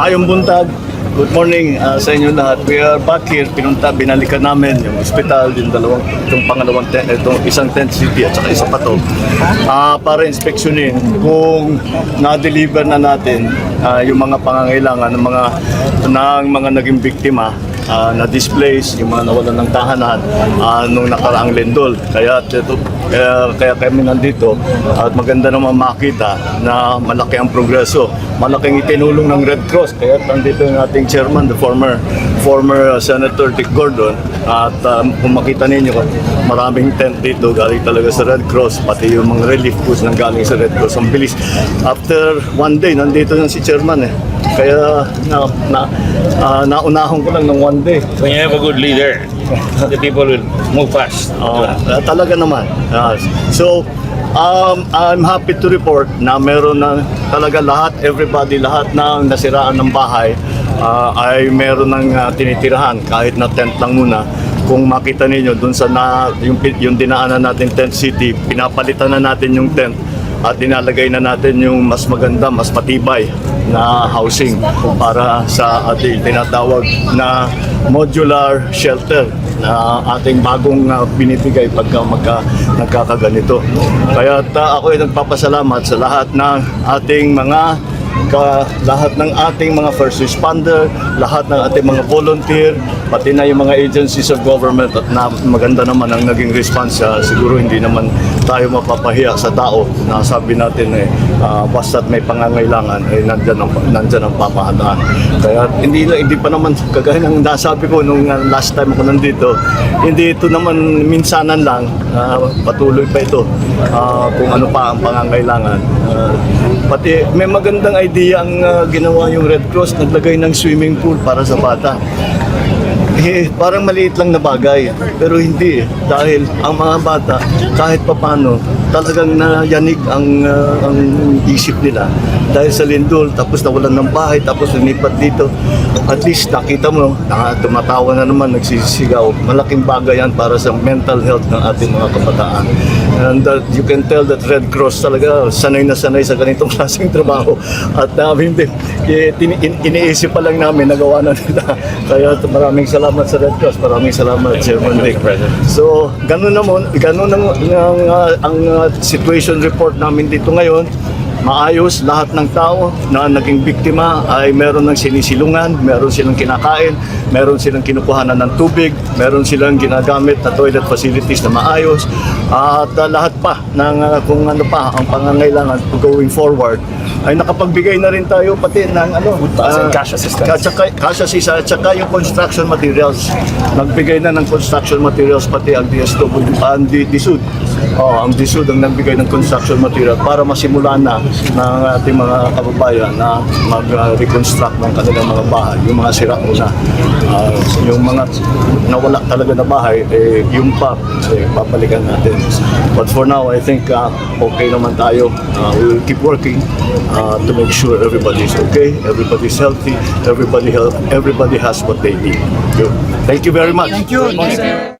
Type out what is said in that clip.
Maayong buntag. Good morning sa inyo lahat. We are back here. Binalikan namin yung hospital, itong pangalawang tent, itong isang tent city at saka isa pa to. Para inspeksyonin kung na-deliver na natin yung mga pangangailangan ng mga naging biktima na displace, yung mga nawalan ng tahanan nung nakaraang lindol. Kaya kami nandito at maganda naman makita na malaki ang progreso. Malaking itinulong ng Red Cross. Kaya nandito yung ating chairman, the former Senator Dick Gordon. At kung makita ninyo, maraming tent dito galing talaga sa Red Cross, pati yung mga relief goods nang galing sa Red Cross. Ang bilis. After one day, nandito na si chairman eh. Kaya naunahon ko lang ng one day. When you have a good leader, the people will move fast. Talaga naman. So, I'm happy to report na meron na talaga lahat na nasiraan ng bahay ay meron ng tinitirahan kahit na tent lang muna. Kung makita ninyo dun sa yung dinaanan natin tent city, pinapalitan na natin yung tent at dinalagay na natin yung mas maganda, mas matibay na housing para sa ating tinatawag na modular shelter na ating bagong binibigay pagka nagkakaganito. Kaya ako ay nagpapasalamat sa lahat ng ating mga first responder, lahat ng ating mga volunteer, pati na yung mga agencies of government at maganda naman ang naging response. Siguro hindi naman tayo mapapahiya sa tao na sabi natin basta't may pangangailangan nandyan ang pamahalaan. Kaya hindi pa naman kagaya ng nasabi ko nung last time ako nandito, hindi ito naman minsanan lang, patuloy pa ito kung ano pa ang pangangailangan. Pati may magandang idea ang ginawa yung Red Cross, naglagay ng swimming pool para sa bata. Parang maliit lang na bagay, pero hindi dahil ang mga bata kahit papano talagang nayanig ang isip nila dahil sa lindol, tapos nawalan ng bahay, tapos lumipat dito. At least nakita mo, tumatawa na naman, nagsisigaw. Malaking bagay yan para sa mental health ng ating mga kabataan. And you can tell that Red Cross talaga sanay na sanay sa ganitong klaseng trabaho. At hindi, iniisip pa lang namin, nagawa na nila. Kaya maraming salamat sa Red Cross, maraming salamat Chairman Dick. So, ganun ang situation report namin dito ngayon. Maayos, lahat ng tao na naging biktima ay meron ng sinisilungan, meron silang kinakain, meron silang kinukuhanan ng tubig, meron silang ginagamit na toilet facilities na maayos, at lahat pa ng kung ano pa ang pangangailangan going forward ay nakapagbigay na rin tayo pati ng cash assistance. Cash assistance at saka yung construction materials. Nagbigay na ng construction materials pati ang DSW, ang DSUD. Ang DSUD ang nagbigay ng construction material para masimulan na ng ating mga kababayan na mag-reconstruct ng kanilang mga bahay, yung mga sira muna. Yung mga nawala talaga na bahay, yung papalikan natin. But for now, I think okay naman tayo. We will keep working to make sure everybody is okay, everybody is healthy, everybody has what they need. Thank you very much. Thank you, sir.